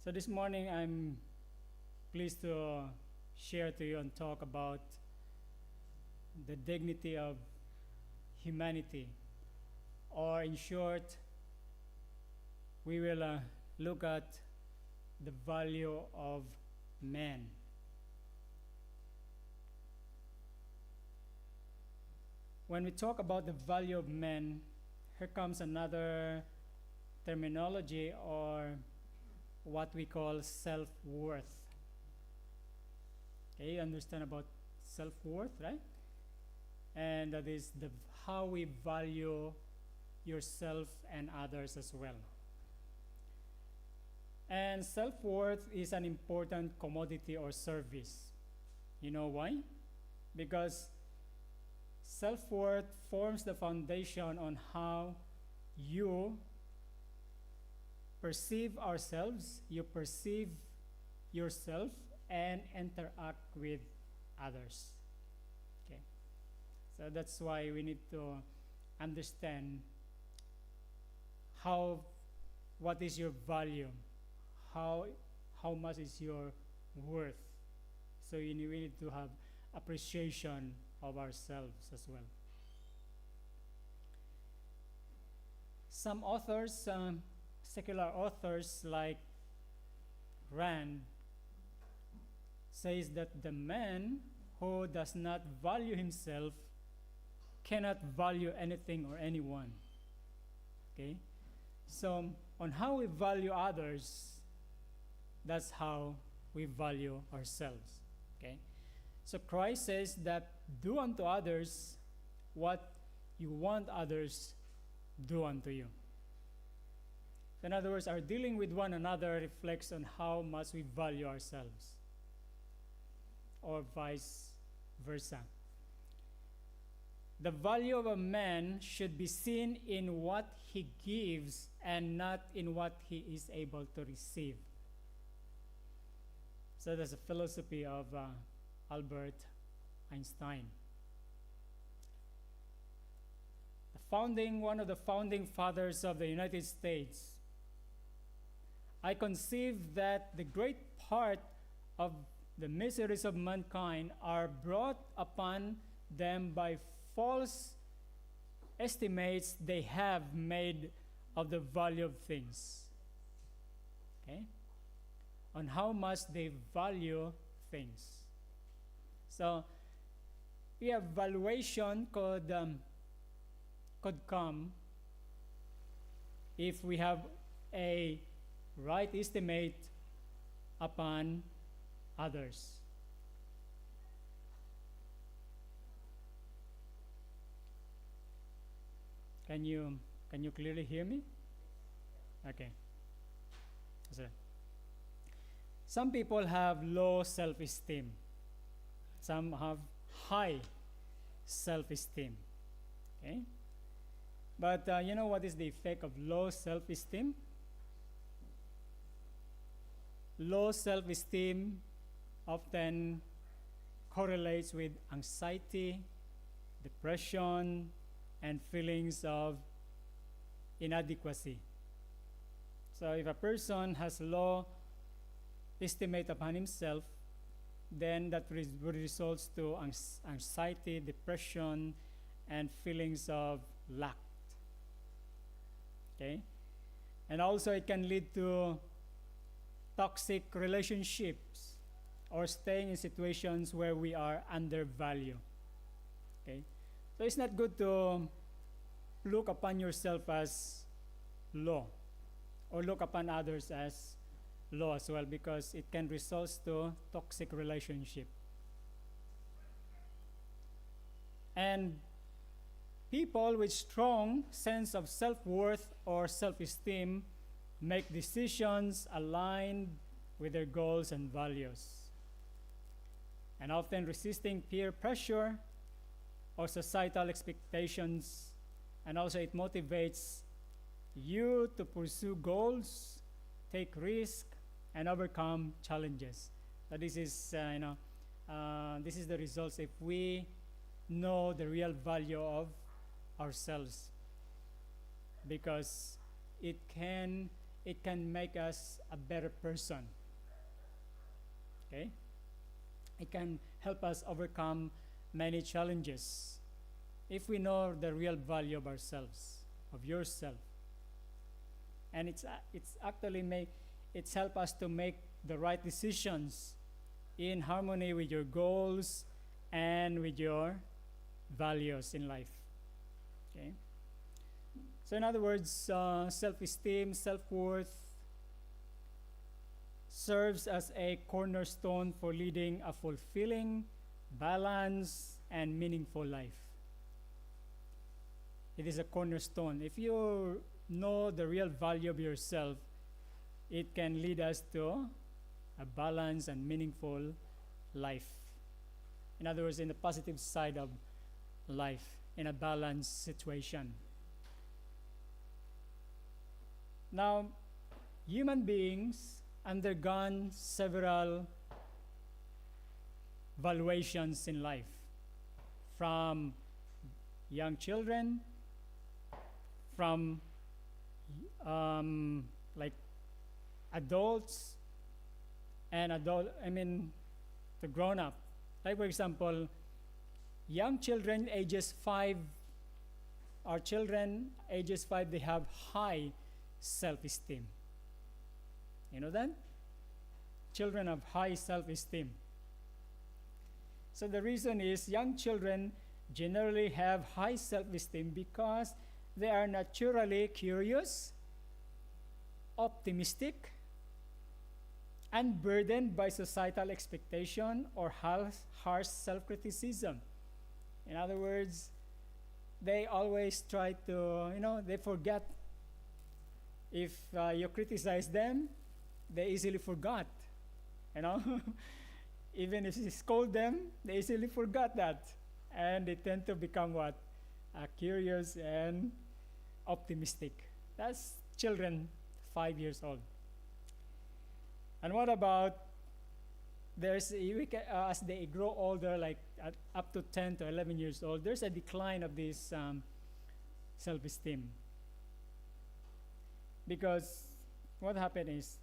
So this morning I'm pleased to share to you and talk about the dignity of humanity, or in short, we will look at the value of man. When we talk about the value of man, here comes another terminology, or what we call self-worth. Okay, you understand about self-worth, right? And that is how we value yourself and others as well. And self-worth is an important commodity or service. You know why? Because self-worth forms the foundation on how you perceive ourselves, you perceive yourself, and interact with others. Okay, so that's why we need to understand what is your value, how much is your worth. So we need to have appreciation of ourselves as well. Some authors, secular authors like Rand, says that the man who does not value himself cannot value anything or anyone. Okay? So on how we value others, that's how we value ourselves. Okay? So Christ says that do unto others what you want others do unto you. In other words, our dealing with one another reflects on how much we value ourselves, or vice versa. The value of a man should be seen in what he gives and not in what he is able to receive. So that's a philosophy of Albert Einstein. One of the founding fathers of the United States, I conceive that the great part of the miseries of mankind are brought upon them by false estimates they have made of the value of things. Okay? On how much they value things. So, we have valuation could come if we have a right estimate upon others. Can you clearly hear me? Okay. So, some people have low self-esteem. Some have high self-esteem. Okay? But you know what is the effect of low self-esteem? Low self-esteem often correlates with anxiety, depression, and feelings of inadequacy. So if a person has low estimate upon himself, then that results to anxiety, depression, and feelings of lack. Okay? And also it can lead to toxic relationships or staying in situations where we are undervalued. Okay? So it's not good to look upon yourself as low or look upon others as low as well, because it can result to toxic relationship. And people with strong sense of self-worth or self-esteem make decisions aligned with their goals and values, and often resisting peer pressure or societal expectations. And also it motivates you to pursue goals, take risks, and overcome challenges. So this is this is the results if we know the real value of ourselves, because it can it can make us a better person. Okay? It can help us overcome many challenges if we know the real value of ourselves, of yourself. And it's actually it's help us to make the right decisions in harmony with your goals and with your values in life. Okay? So in other words, self-esteem, self-worth serves as a cornerstone for leading a fulfilling, balanced, and meaningful life. It is a cornerstone. If you know the real value of yourself, it can lead us to a balanced and meaningful life. In other words, in the positive side of life, in a balanced situation. Now, human beings undergone several valuations in life, from young children, from like adults, and the grown up. Like for example, young children ages 5, or children ages 5, they have high self-esteem. You know that? Children have high self-esteem. So the reason is young children generally have high self-esteem because they are naturally curious, optimistic, unburdened by societal expectation or harsh self-criticism. In other words, they always try to, they forget. If you criticize them, they easily forgot, Even if you scold them, they easily forgot that. And they tend to become what? Curious and optimistic. That's children 5 years old. And what about, as they grow older, like up to 10 to 11 years old, there's a decline of this self-esteem. Because what happened is,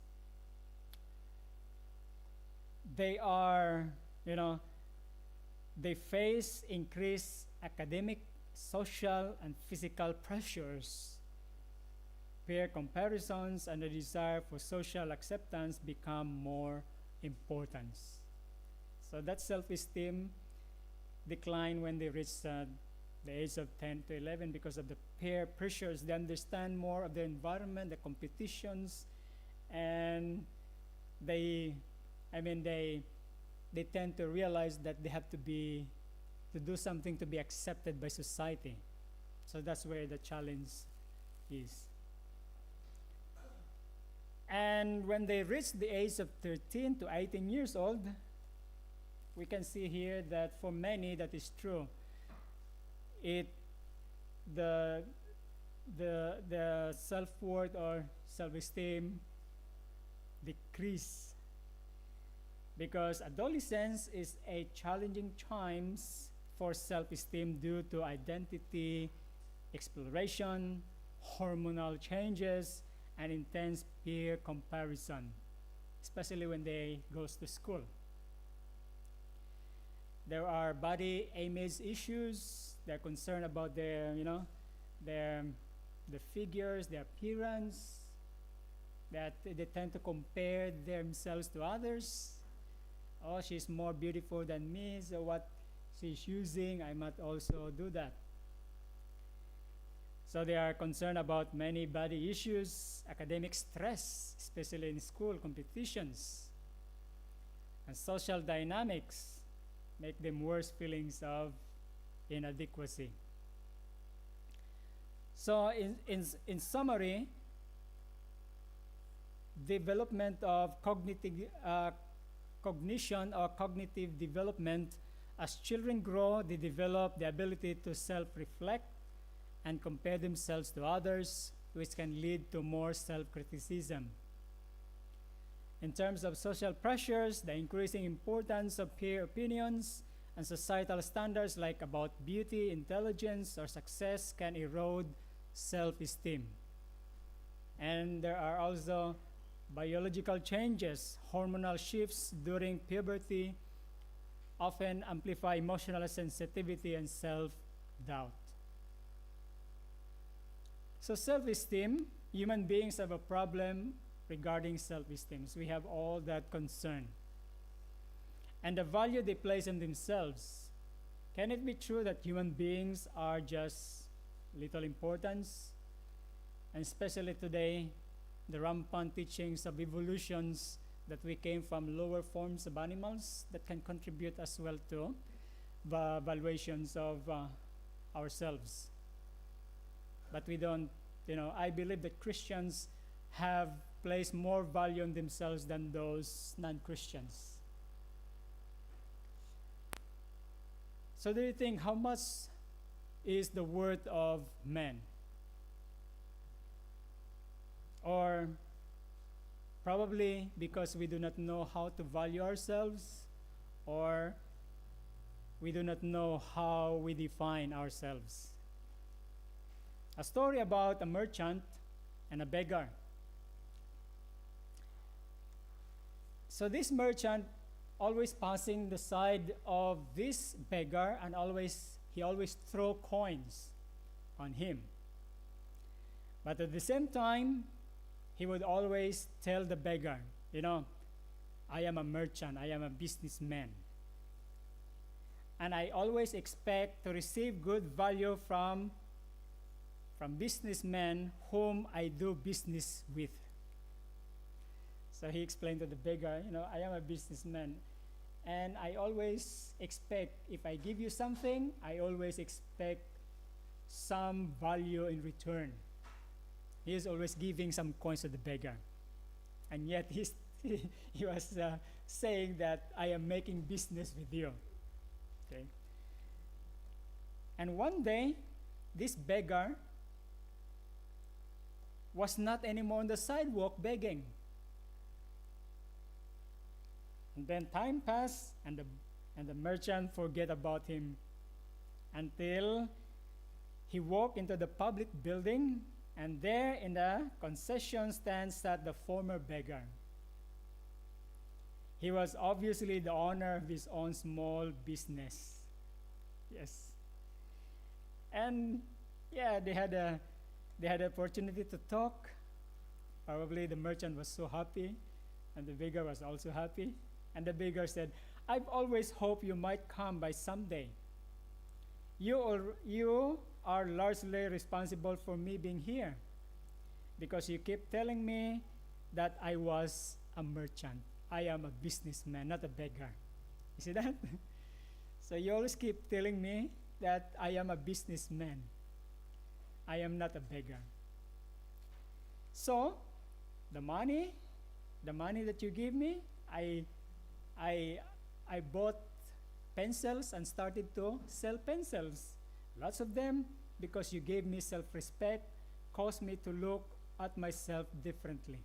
they are, they face increased academic, social, and physical pressures. Peer comparisons and the desire for social acceptance become more important. So that self-esteem decline when they reach the age of 10 to 11 because of the peer pressures. They understand more of the environment, the competitions, and they tend to realize that they have to do something to be accepted by society. So that's where the challenge is. And when they reach the age of 13 to 18 years old, we can see here that for many that is true. The self-worth or self-esteem decrease, because adolescence is a challenging times for self-esteem due to identity exploration, hormonal changes, and intense peer comparison, especially when they goes to school. There are body image issues. They're concerned about their figures, their appearance, that they tend to compare themselves to others. Oh, she's more beautiful than me, so what she's using, I might also do that. So they are concerned about many body issues, academic stress, especially in school competitions, and social dynamics make them worse feelings of inadequacy. So in summary, development of cognition or cognitive development, as children grow, they develop the ability to self-reflect and compare themselves to others, which can lead to more self-criticism. In terms of social pressures, the increasing importance of peer opinions and societal standards like about beauty, intelligence, or success can erode self-esteem. And there are also biological changes, hormonal shifts during puberty often amplify emotional sensitivity and self-doubt. So self-esteem, human beings have a problem regarding self-esteem. So we have all that concern. And the value they place in themselves. Can it be true that human beings are just little importance? And especially today, the rampant teachings of evolutions that we came from lower forms of animals that can contribute as well to the valuations of ourselves. But we don't, I believe that Christians have placed more value on themselves than those non-Christians. So do you think how much is the worth of man? Or probably because we do not know how to value ourselves, or we do not know how we define ourselves. A story about a merchant and a beggar. So this merchant always passing the side of this beggar, and he always throw coins on him. But at the same time, he would always tell the beggar, I am a merchant, I am a businessman. And I always expect to receive good value from businessmen whom I do business with. So he explained to the beggar, I am a businessman. And I always expect, if I give you something, I always expect some value in return. He is always giving some coins to the beggar. And yet he was saying that I am making business with you. Okay. And one day, this beggar was not anymore on the sidewalk begging. And then time passed, and the merchant forget about him until he walked into the public building, and there in the concession stand sat the former beggar. He was obviously the owner of his own small business. Yes. And yeah, they had the opportunity to talk. Probably the merchant was so happy, and the beggar was also happy. And the beggar said, I've always hoped you might come by someday. You are largely responsible for me being here, because you keep telling me that I was a merchant. I am a businessman, not a beggar. You see that? So you always keep telling me that I am a businessman. I am not a beggar. So the money that you give me, I bought pencils and started to sell pencils. Lots of them, because you gave me self-respect, caused me to look at myself differently.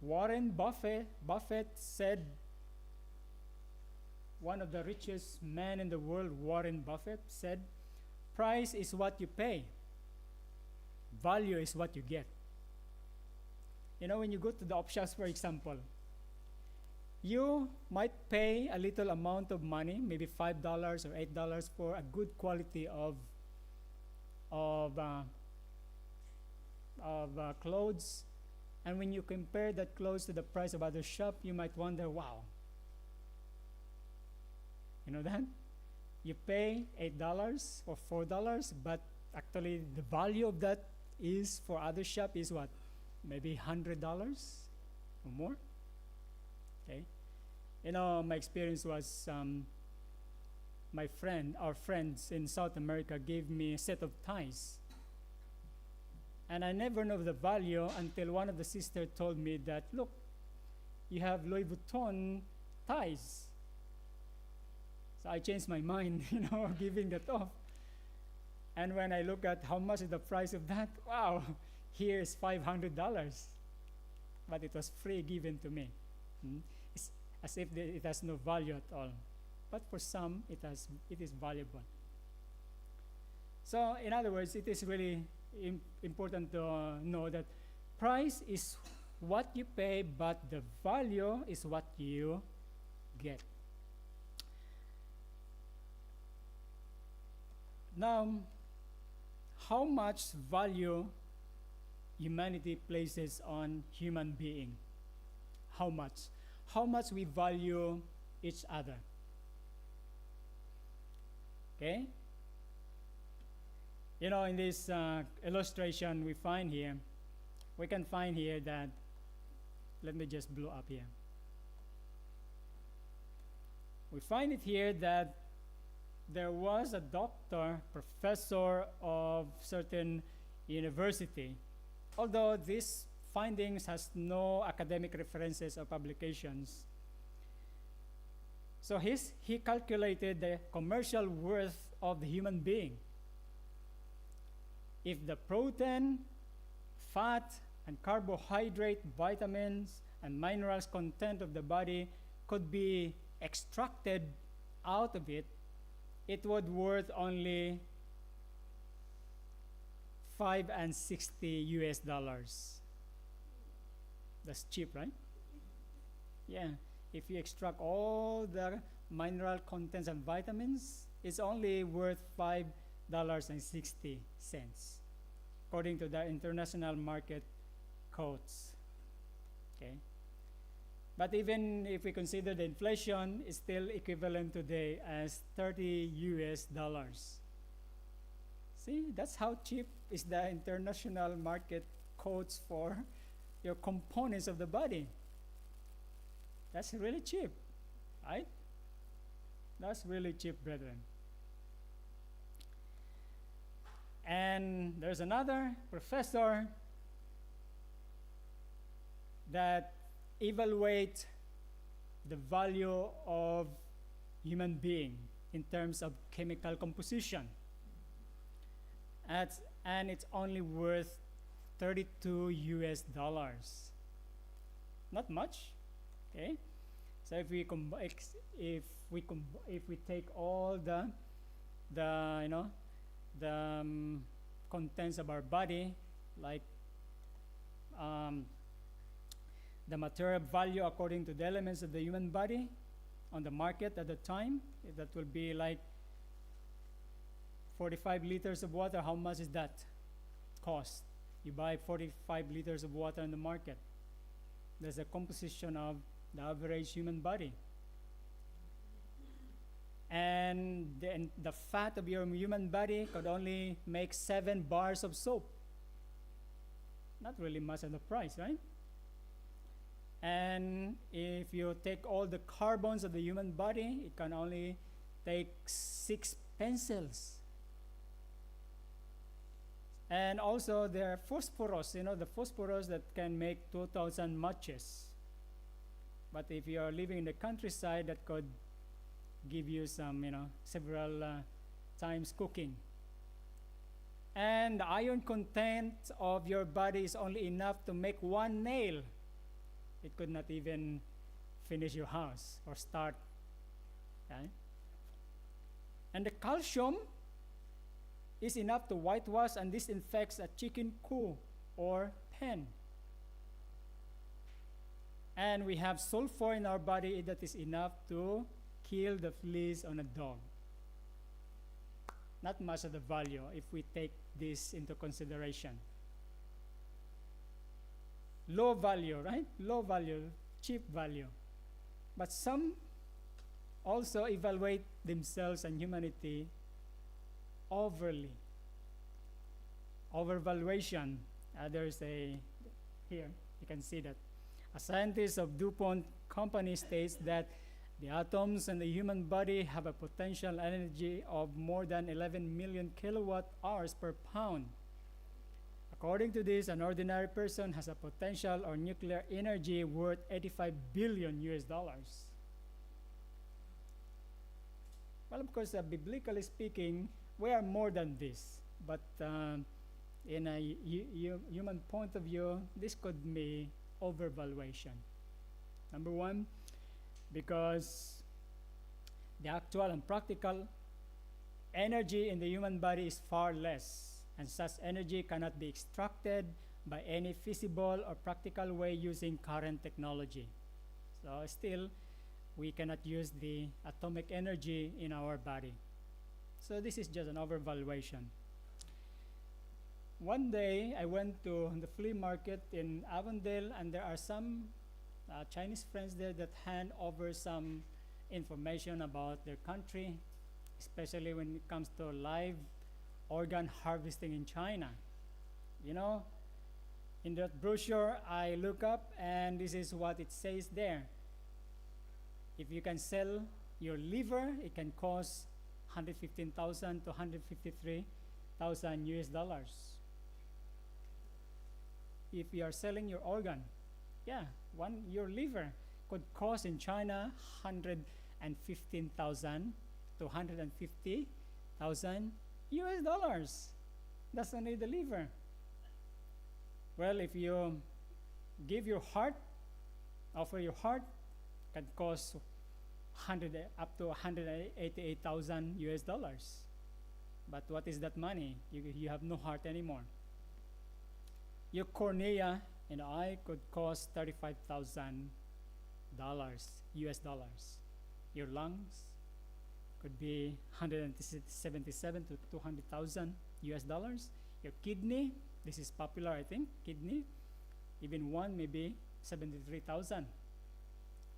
Warren Buffett said, one of the richest men in the world, Warren Buffett, said, price is what you pay. Value is what you get. When you go to the op shops, for example, you might pay a little amount of money, maybe $5 or $8 for a good quality of clothes. And when you compare that clothes to the price of other shop, you might wonder, wow. You know that? You pay $8 or $4, but actually the value of that is for other shop is what? Maybe $100 or more. Okay. My experience was our friends in South America gave me a set of ties. And I never knew the value until one of the sisters told me that, look, you have Louis Vuitton ties. So I changed my mind, giving that off. And when I look at how much is the price of that, wow, here is $500. But it was free given to me. It's as if it has no value at all. But for some, it is valuable. So, in other words, it is really important to know that price is what you pay, but the value is what you get. Now, how much value humanity places on human being? How much? How much we value each other? Okay? You know, in this illustration we can find here that, let me just blow up here. We find it here that there was a doctor, professor of certain university. Although these findings has no academic references or publications. So he calculated the commercial worth of the human being. If the protein, fat, and carbohydrate, vitamins, and minerals content of the body could be extracted out of it, it would worth only $5.60. That's cheap, right? Yeah. If you extract all the mineral contents and vitamins, it's only worth $5.60, according to the international market codes. Okay. But even if we consider the inflation, it's still equivalent today as $30. See, that's how cheap is the international market codes for your components of the body. That's really cheap, right? That's really cheap, brethren. And there's another professor that evaluate the value of human being in terms of chemical composition. And it's only worth $32. Not much, okay? So if we take all the contents of our body, like the material value according to the elements of the human body on the market at the time, that will be like 45 liters of water. How much is that cost? You buy 45 liters of water in the market. That's the composition of the average human body. And the fat of your human body could only make 7 bars of soap. Not really much of the price, right? And if you take all the carbons of the human body, it can only take 6 pencils. And also there are phosphorus, the phosphorus that can make 2,000 matches. But if you are living in the countryside, that could give you some, several times cooking. And the iron content of your body is only enough to make 1 nail. It could not even finish your house or start. Okay? And the calcium is enough to whitewash and disinfect a chicken coop or pen. And we have sulfur in our body that is enough to kill the fleas on a dog. Not much of the value if we take this into consideration. Low value, right? Low value, cheap value. But some also evaluate themselves and humanity overly. Overvaluation. There's here, you can see that. A scientist of DuPont company states that the atoms in the human body have a potential energy of more than 11 million kilowatt hours per pound. According to this, an ordinary person has a potential or nuclear energy worth 85 billion US dollars. Well, of course, biblically speaking, we are more than this. But in a human point of view, this could be overvaluation. Number one, because the actual and practical energy in the human body is far less, and such energy cannot be extracted by any feasible or practical way using current technology. So still, we cannot use the atomic energy in our body. So this is just an overvaluation. One day, I went to the flea market in Avondale, and there are some Chinese friends there that hand over some information about their country, especially when it comes to live organ harvesting in China. You know, in that brochure, I look up, and this is what it says there. If you can sell your liver, it can cost 115,000 to 153,000 US dollars. If you are selling your organ, your liver could cost in China 115,000 to 150,000 US dollars. That's only the liver. Well, if you give your heart, offer your heart, can cost up to 188,000 US dollars. But what is that money? You have no heart anymore. Your cornea and eye could cost $35,000 US dollars. Your lungs could be 177 to 200,000 US dollars. Your kidney, this is popular, I think, kidney, even one maybe 73,000.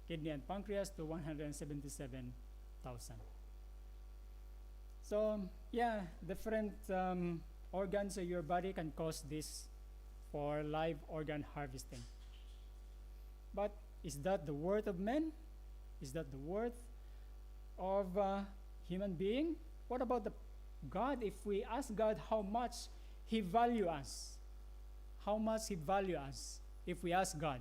Kidney and pancreas to 177,000. So different organs of your body can cost this for live organ harvesting. But is that the worth of men? Is that the worth of a human being? What about the God? If we ask God how much He value us, how much He value us, if we ask God.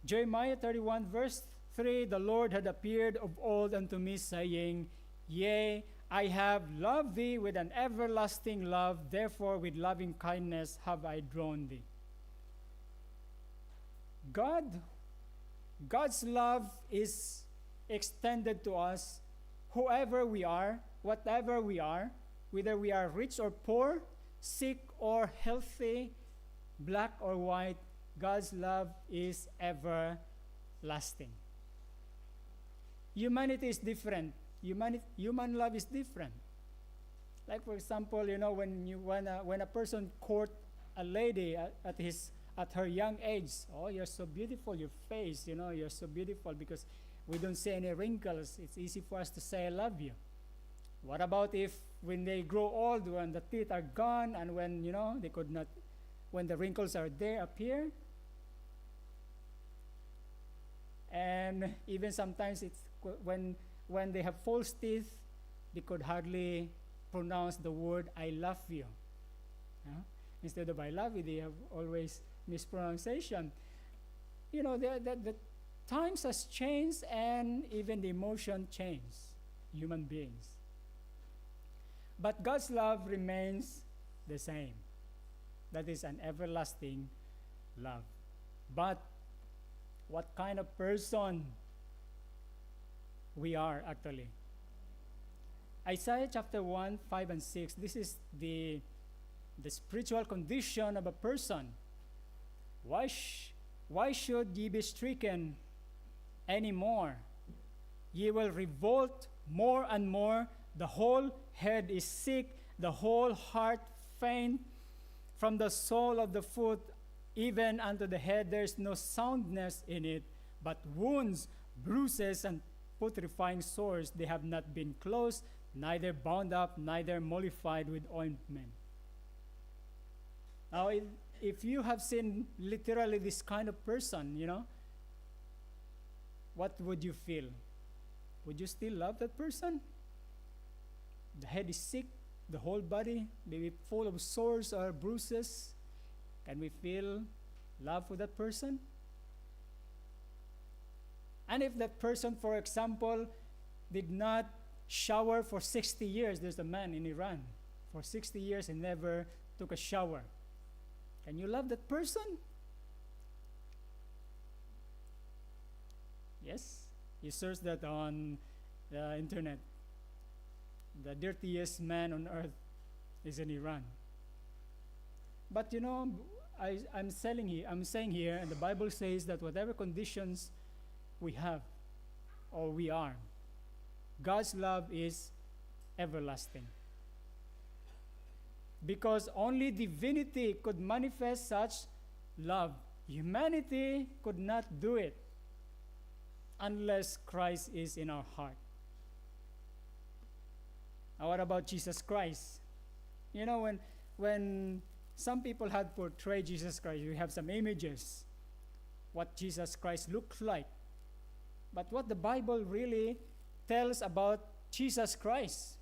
Jeremiah 31 verse 3, the Lord had appeared of old unto me, saying, Yea, I have loved thee with an everlasting love, therefore with loving kindness have I drawn thee. God's love is extended to us, whoever we are, whatever we are, whether we are rich or poor, sick or healthy, black or white, God's love is everlasting. Humanity is different. Human love is different. Like for example, when a person court a lady at her young age, oh, you're so beautiful, your face, you're so beautiful, because we don't see any wrinkles. It's easy for us to say I love you. What about if when they grow old, when the teeth are gone, and when they could not, when the wrinkles are there, appear? And even sometimes it's when they have false teeth, they could hardly pronounce the word I love you. Instead of I love you, they have always mispronunciation. The times has changed, and even the emotion changed, human beings. But God's love remains the same. That is an everlasting love. But what kind of person we are actually? Isaiah chapter 1, 5 and 6, this is the spiritual condition of a person. Why should ye be stricken anymore? Ye will revolt more and more. The whole head is sick, the whole heart faint. From the sole of the foot even unto the head there is no soundness in it, but wounds, bruises, and putrefying sores, they have not been closed, neither bound up, neither mollified with ointment. Now, if you have seen literally this kind of person, what would you feel? Would you still love that person? The head is sick, the whole body maybe full of sores or bruises. Can we feel love for that person? And if that person, for example, did not shower for 60 years, there's a man in Iran, for 60 years he never took a shower. Can you love that person? Yes? You search that on the internet. The dirtiest man on earth is in Iran. But I'm saying here, and the Bible says that whatever conditions we have or we are, God's love is everlasting. Because only divinity could manifest such love. Humanity could not do it unless Christ is in our heart. Now, what about Jesus Christ? When some people had portrayed Jesus Christ, we have some images what Jesus Christ looks like. But what the Bible really tells about Jesus Christ,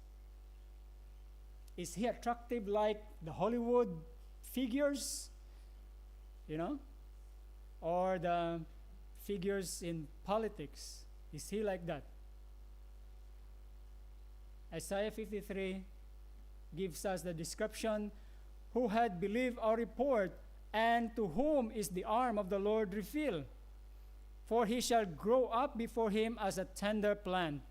is he attractive like the Hollywood figures, or the figures in politics? Is he like that? Isaiah 53 gives us the description, who had believed our report, and to whom is the arm of the Lord revealed? For he shall grow up before him as a tender plant,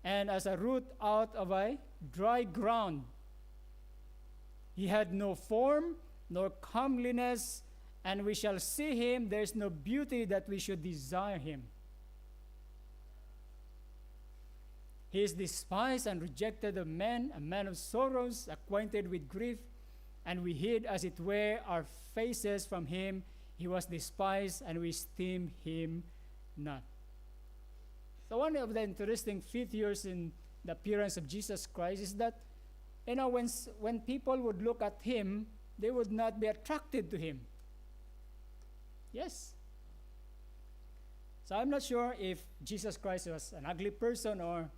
and as a root out of a dry ground. He had no form, nor comeliness, and we shall see him. There is no beauty that we should desire him. He is despised and rejected of men, a man of sorrows, acquainted with grief, and we hid, as it were, our faces from him. He was despised, and we esteemed him not. So one of the interesting features in the appearance of Jesus Christ is that, when people would look at him, they would not be attracted to him. Yes. So I'm not sure if Jesus Christ was an ugly person or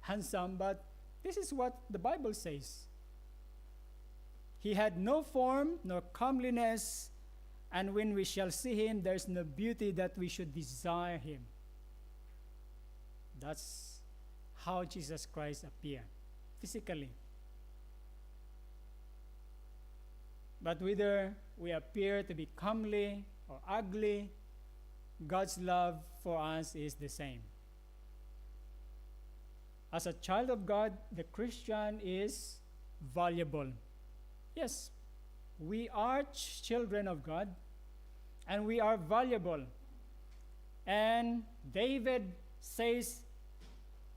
handsome, but this is what the Bible says. He had no form nor comeliness, and when we shall see him, there is no beauty that we should desire him. That's how Jesus Christ appeared, physically. But whether we appear to be comely or ugly, God's love for us is the same. As a child of God, the Christian is valuable. Yes, we are children of God, and we are valuable. And David says,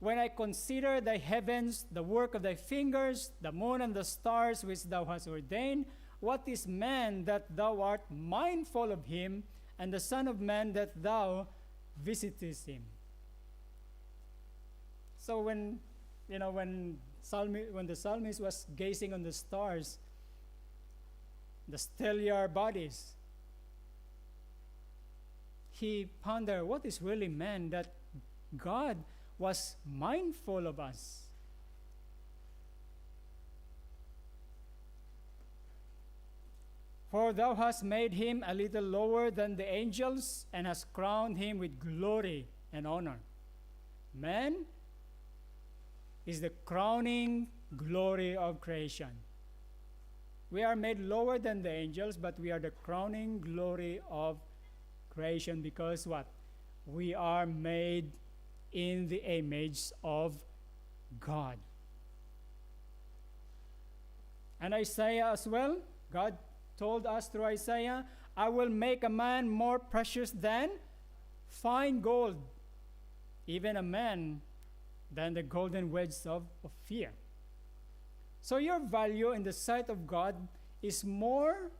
when I consider thy heavens, the work of thy fingers, the moon and the stars which thou hast ordained, what is man that thou art mindful of him, and the son of man that thou visitest him? So when the psalmist was gazing on the stars, the stellar bodies, he pondered, what is really man that God was mindful of us? For thou hast made him a little lower than the angels, and hast crowned him with glory and honor. Man is the crowning glory of creation. We are made lower than the angels, but we are the crowning glory of creation, because what? We are made in the image of God. And Isaiah as well, God told us through Isaiah, I will make a man more precious than fine gold, even a man than the golden wedge of Ophir. So your value in the sight of God is more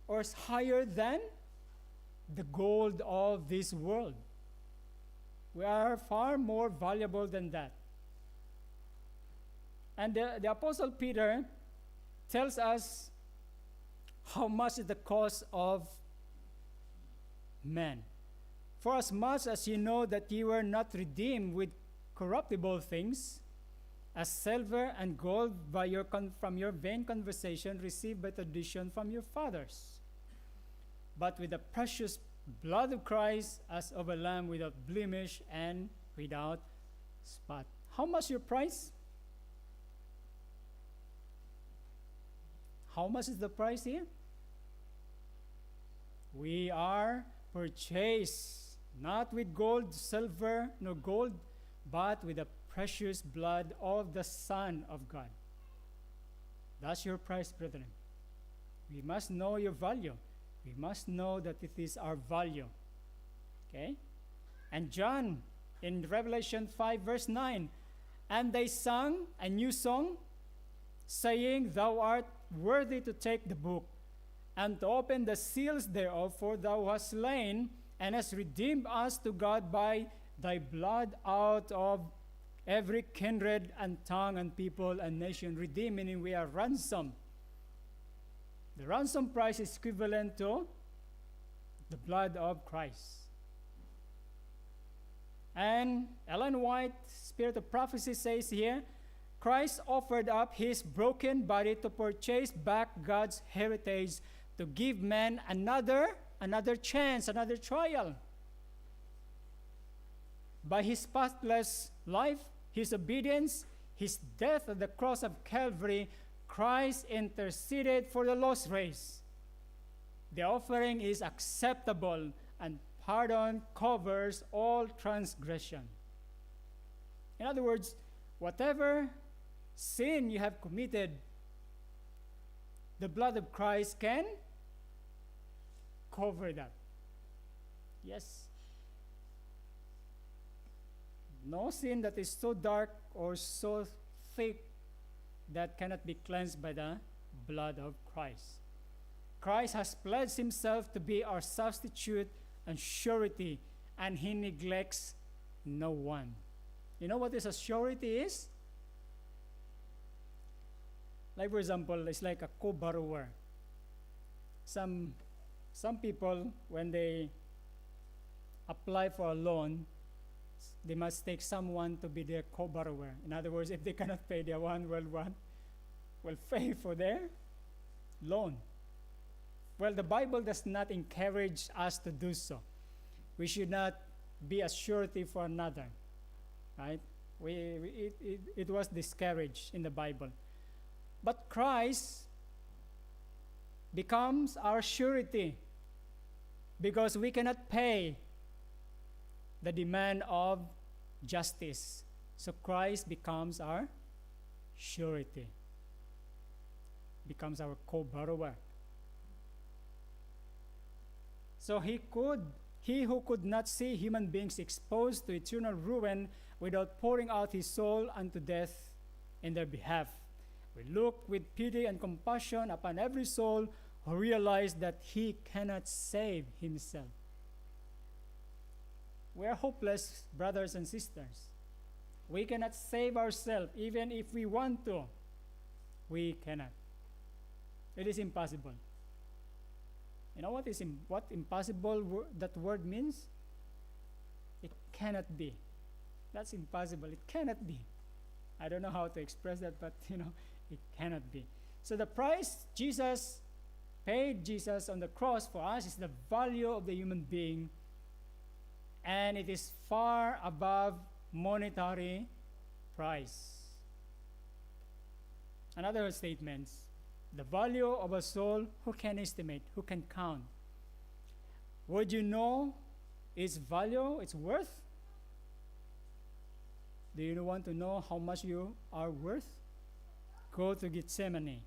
or is higher than the gold of this world. We are far more valuable than that. And the Apostle Peter tells us how much is the cost of man. For as much as you know that you were not redeemed with corruptible things, as silver and gold from your vain conversation received by tradition from your fathers, but with the precious blood of Christ, as of a lamb without blemish and without spot. How much your price? How much is the price here? We are purchased not with gold, silver, nor gold, but with the precious blood of the Son of God. That's your price, brethren. We must know your value. We must know that it is our value. Okay? And John, in Revelation 5, verse 9, and they sang a new song, saying, Thou art worthy to take the book, and to open the seals thereof, for thou hast slain, and hast redeemed us to God by thy blood out of every kindred and tongue and people and nation. Redeemed, meaning we are ransomed. The ransom price is equivalent to the blood of Christ. And Ellen White, Spirit of Prophecy, says here, Christ offered up his broken body to purchase back God's heritage, to give man another chance, another trial. By his spotless life, his obedience, his death at the cross of Calvary, Christ interceded for the lost race. The offering is acceptable, and pardon covers all transgression. In other words, whatever sin you have committed, the blood of Christ can cover that. Yes. No sin that is so dark or so thick that cannot be cleansed by the blood of Christ. Christ has pledged himself to be our substitute and surety, and he neglects no one. You know what this surety is? Like, for example, it's like a co-borrower. Some people, when they apply for a loan, they must take someone to be their co-borrower. In other words, if they cannot pay, their one will pay for their loan. Well, the Bible does not encourage us to do so. We should not be a surety for another, right? It was discouraged in the Bible. But Christ becomes our surety because we cannot pay the demand of justice. So Christ becomes our surety, becomes our co-borrower. So he who could not see human beings exposed to eternal ruin without pouring out his soul unto death in their behalf, we look with pity and compassion upon every soul who realize that he cannot save himself. We are hopeless, brothers and sisters. We cannot save ourselves, even if we want to. We cannot. It is impossible. You know what impossible that word means? It cannot be. That's impossible. It cannot be. I don't know how to express that, but it cannot be. So the price Jesus paid on the cross for us is the value of the human being, and it is far above monetary price. Another statement, the value of a soul, who can estimate, who can count? Would you know its value, its worth? Do you want to know how much you are worth? Go to Gethsemane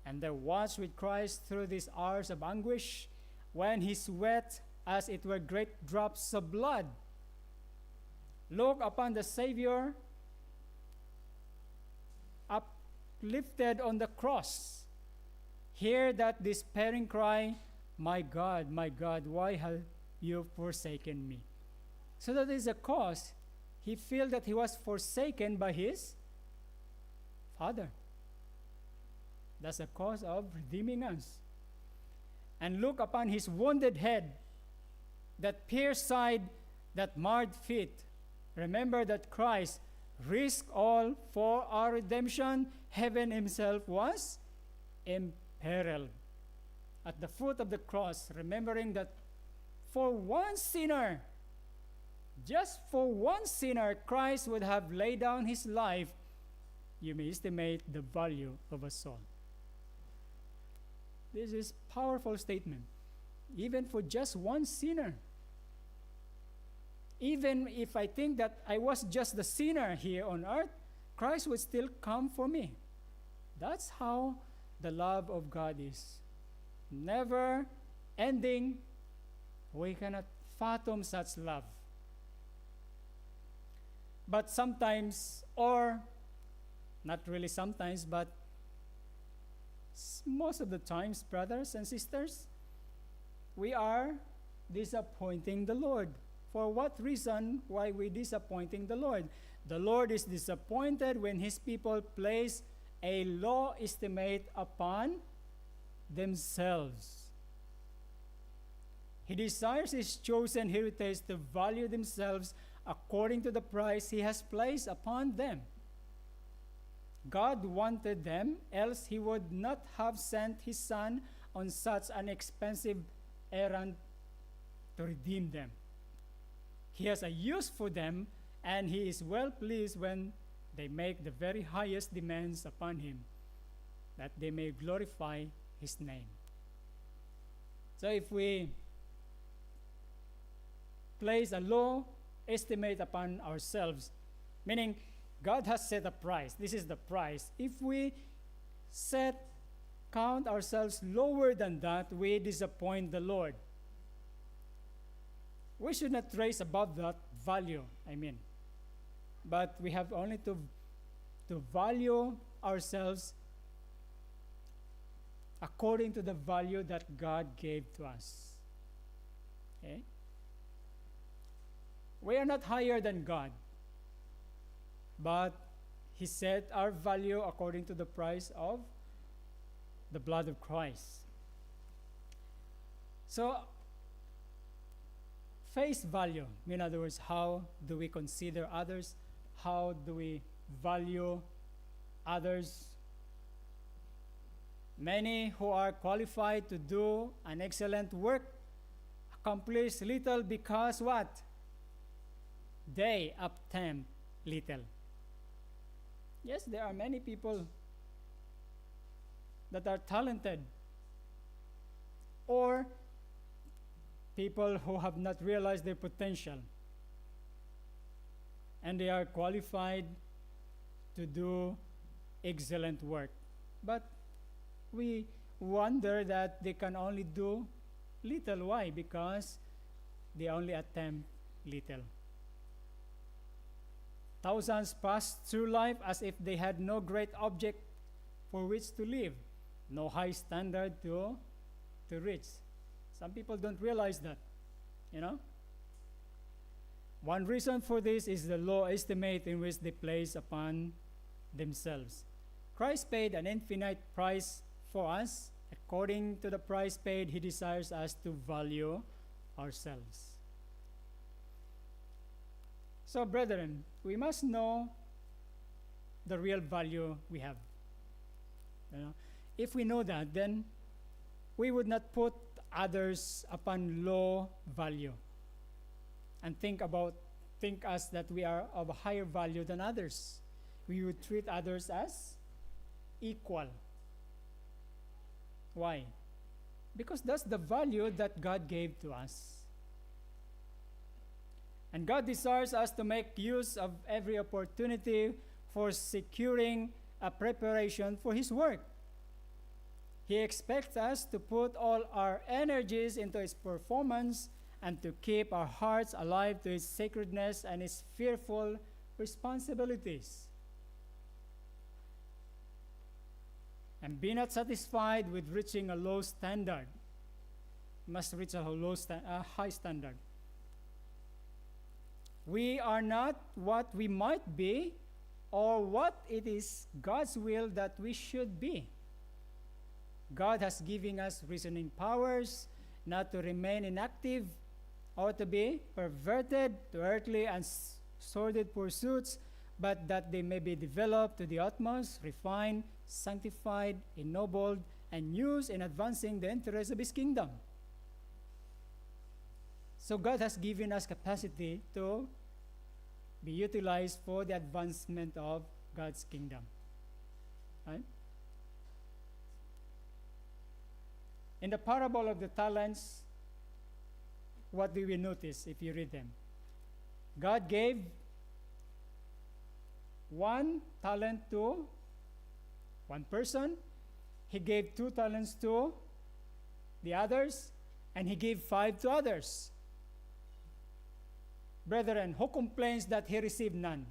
and then watch with Christ through these hours of anguish when he sweat as it were great drops of blood. Look upon the Saviour uplifted on the cross. Hear that despairing cry, my God, why have you forsaken me? So that is a cause. He felt that he was forsaken by his Father. That's the cause of redeeming us. And look upon his wounded head, that pierced side, that marred feet. Remember that Christ risked all for our redemption. Heaven himself was imperiled. At the foot of the cross, remembering that for one sinner, just for one sinner, Christ would have laid down his life. You may estimate the value of a soul. This is a powerful statement. Even for just one sinner, Even if I think that I was just the sinner here on earth, Christ would still come for me. That's how the love of God is. Never ending. We cannot fathom such love. But sometimes, or not really sometimes, but most of the times, brothers and sisters, we are disappointing the Lord. For what reason? Why we disappointing the Lord? The Lord is disappointed when His people place a low estimate upon themselves. He desires His chosen heritage to value themselves according to the price He has placed upon them. God wanted them, else He would not have sent His Son on such an expensive errand to redeem them. He has a use for them, and He is well pleased when they make the very highest demands upon Him, that they may glorify His name. So if we place a low estimate upon ourselves, meaning God has set a price. This is the price. If we count ourselves lower than that, we disappoint the Lord. We should not raise above that value, but we have only to value ourselves according to the value that God gave to us. Okay? We are not higher than God, but He set our value according to the price of the blood of Christ. So, face value, in other words, how do we consider others? How do we value others? Many who are qualified to do an excellent work accomplish little because what? They attempt little. Yes, there are many people that are talented, or people who have not realized their potential, and they are qualified to do excellent work. But we wonder that they can only do little. Why? Because they only attempt little. Thousands pass through life as if they had no great object for which to live, no high standard to reach. Some people don't realize that, One reason for this is the low estimate in which they place upon themselves. Christ paid an infinite price for us. According to the price paid, He desires us to value ourselves. So, brethren, we must know the real value we have. If we know that, then we would not put others upon low value and think us that we are of a higher value than others. We would treat others as equal. Why? Because that's the value that God gave to us. And God desires us to make use of every opportunity for securing a preparation for His work. He expects us to put all our energies into its performance and to keep our hearts alive to its sacredness and its fearful responsibilities. And be not satisfied with reaching a low standard. You must reach a high standard. We are not what we might be or what it is God's will that we should be. God has given us reasoning powers not to remain inactive or to be perverted to earthly and sordid pursuits, but that they may be developed to the utmost, refined, sanctified, ennobled, and used in advancing the interests of His kingdom. So God has given us capacity to be utilized for the advancement of God's kingdom. Right? In the parable of the talents, what do we notice if you read them? God gave 1 talent to one person. He gave 2 talents to the others, and he gave 5 to others. Brethren, who complains that he received none?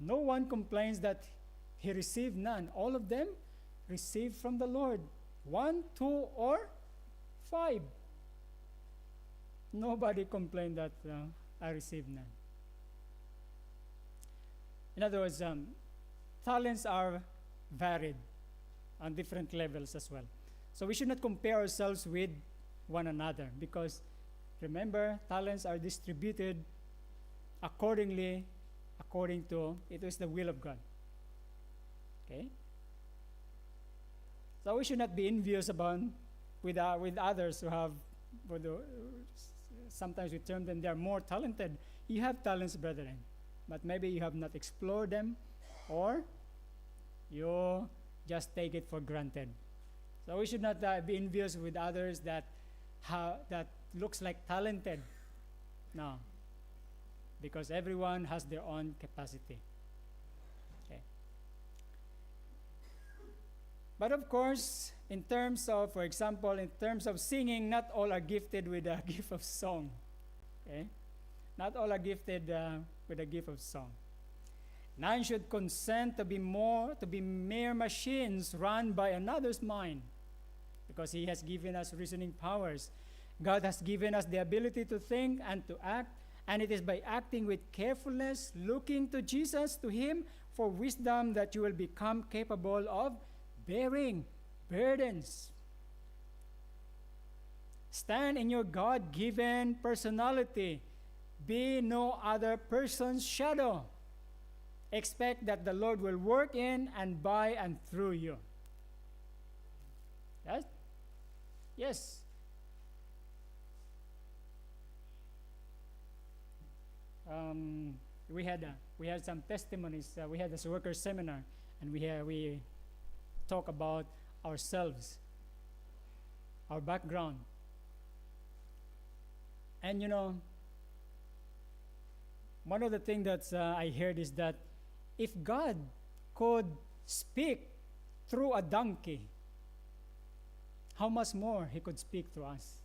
No one complains that he received none. All of them received from the Lord. 1, 2, or 5. Nobody complained that I received none. In other words, talents are varied on different levels as well. So we should not compare ourselves with one another, because remember, talents are distributed accordingly, according to, it is the will of God. Okay? So we should not be envious about with others who have, sometimes we term them, they are more talented. You have talents, brethren, but maybe you have not explored them, or you just take it for granted. So we should not be envious with others that looks like talented. No, because everyone has their own capacity. Okay. But of course, in terms of, for example, in terms of singing, not all are gifted with a gift of song. Okay? Not all are gifted with a gift of song. None should consent to be mere machines run by another's mind, because he has given us reasoning powers. God has given us the ability to think and to act, and it is by acting with carefulness, looking to Jesus, to him, for wisdom, that you will become capable of bearing burdens. Stand in your God-given personality. Be no other person's shadow. Expect that the Lord will work in and by and through you. Yes? Yes. We had some testimonies. We had this workers seminar, and we talk about ourselves, our background, and one of the things that I heard is that if God could speak through a donkey, how much more he could speak to us?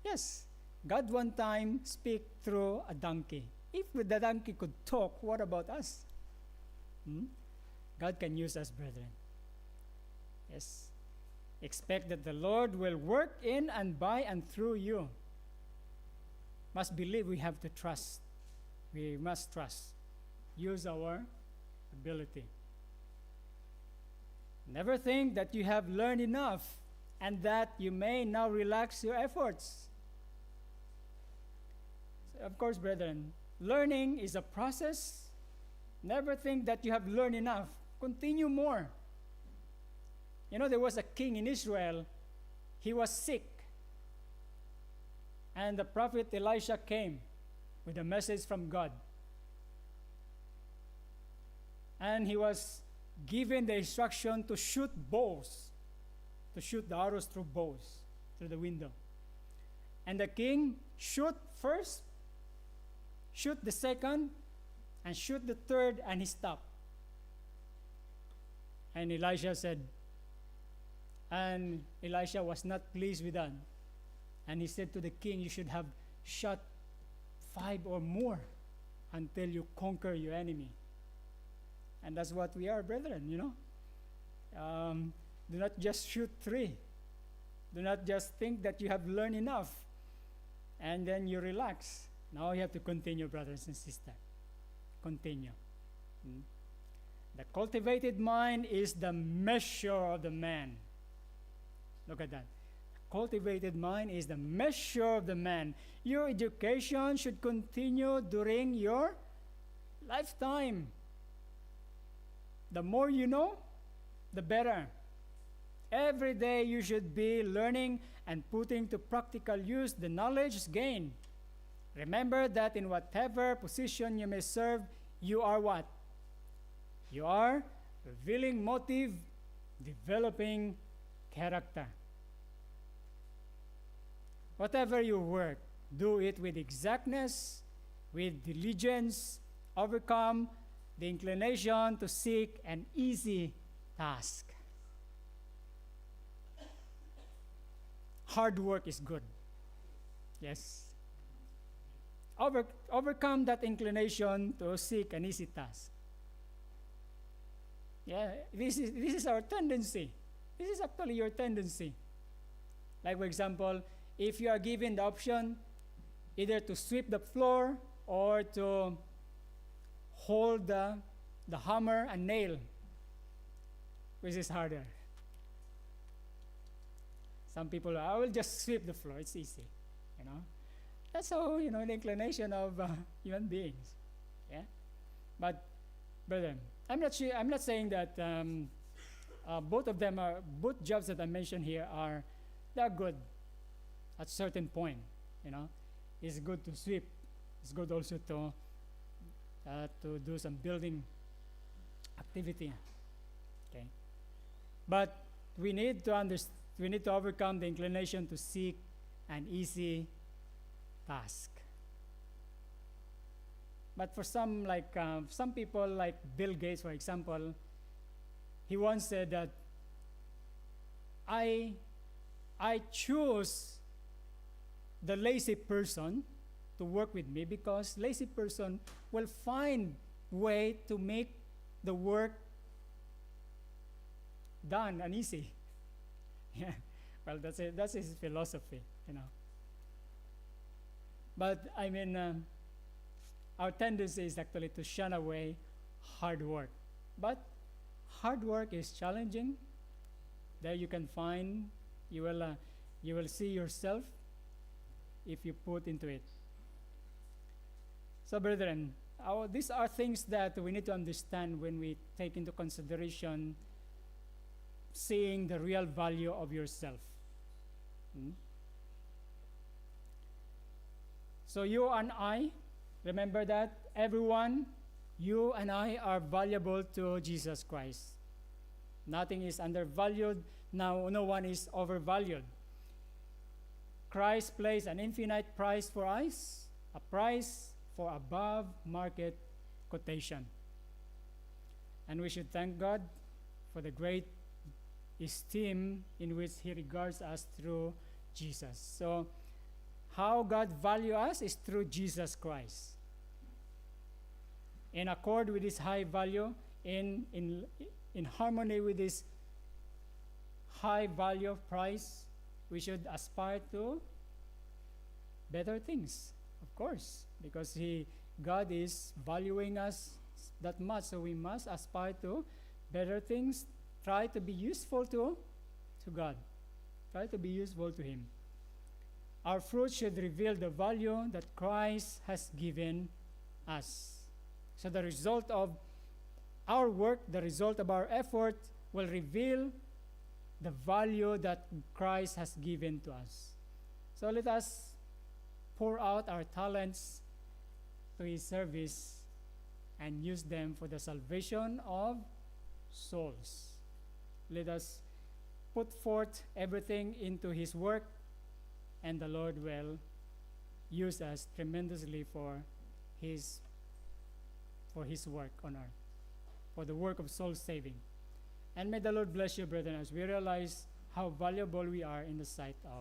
Yes, God one time speak through a donkey. If the donkey could talk, what about us? God can use us, brethren. Yes. Expect that the Lord will work in and by and through you. Must believe, we have to trust. We must trust. Use our ability. Never think that you have learned enough and that you may now relax your efforts. So of course, brethren, learning is a process. Never think that you have learned enough. Continue more. There was a king in Israel. He was sick. And the prophet Elisha came with a message from God. And he was given the instruction to shoot bows, to shoot the arrows through bows, through the window. And the king shoot first, shoot the second, and shoot the third, and he stopped. And Elisha was not pleased with that. And he said to the king, you should have shot 5 or more until you conquer your enemy. And that's what we are, brethren, Do not just shoot 3. Do not just think that you have learned enough and then you relax. Now you have to continue, brothers and sisters. Continue. The cultivated mind is the measure of the man. Look at that. Cultivated mind is the measure of the man. Your education should continue during your lifetime. The more you know, the better. Every day you should be learning and putting to practical use the knowledge gained. Remember that in whatever position you may serve, you are what? You are revealing motive, developing character. Whatever you work, do it with exactness, with diligence, overcome the inclination to seek an easy task. Hard work is good. Yes. Overcome that inclination to seek an easy task. Yeah, this is our tendency. This is actually your tendency. Like, for example, if you are given the option either to sweep the floor or to hold the hammer and nail, which is harder? Some people, I will just sweep the floor. It's easy, you know. That's how, the inclination of human beings. Yeah, but brother, I'm not saying that both of them are, both jobs that I mentioned here they're good at certain point. It's good to sweep. It's good also to do some building activity. Okay, but we need to overcome the inclination to seek an easy task. But for some people, like Bill Gates, for example, he once said that I choose the lazy person to work with me because lazy person will find way to make the work done and easy. Yeah, well, that's it. That's his philosophy, But I mean, our tendency is actually to shun away hard work. But hard work is challenging. There you can find, you will see yourself if you put into it. So, brethren, these are things that we need to understand when we take into consideration seeing the real value of yourself. So you and I, remember that everyone, you and I are valuable to Jesus Christ. Nothing is undervalued. Now, no one is overvalued. Christ pays an infinite price for us, a price for above market quotation. And we should thank God for the great esteem in which He regards us through Jesus. So, how God values us is through Jesus Christ. In accord with His high value, in harmony with His high value of price, we should aspire to better things, of course, because God is valuing us that much, so we must aspire to better things. Try to be useful to God. Try to be useful to Him. Our fruit should reveal the value that Christ has given us. So the result of our work, the result of our effort, will reveal the value that Christ has given to us. So let us pour out our talents to His service and use them for the salvation of souls. Let us put forth everything into His work, and the Lord will use us tremendously for His work on earth, for the work of soul saving. And may the Lord bless you, brethren, as we realize how valuable we are in the sight of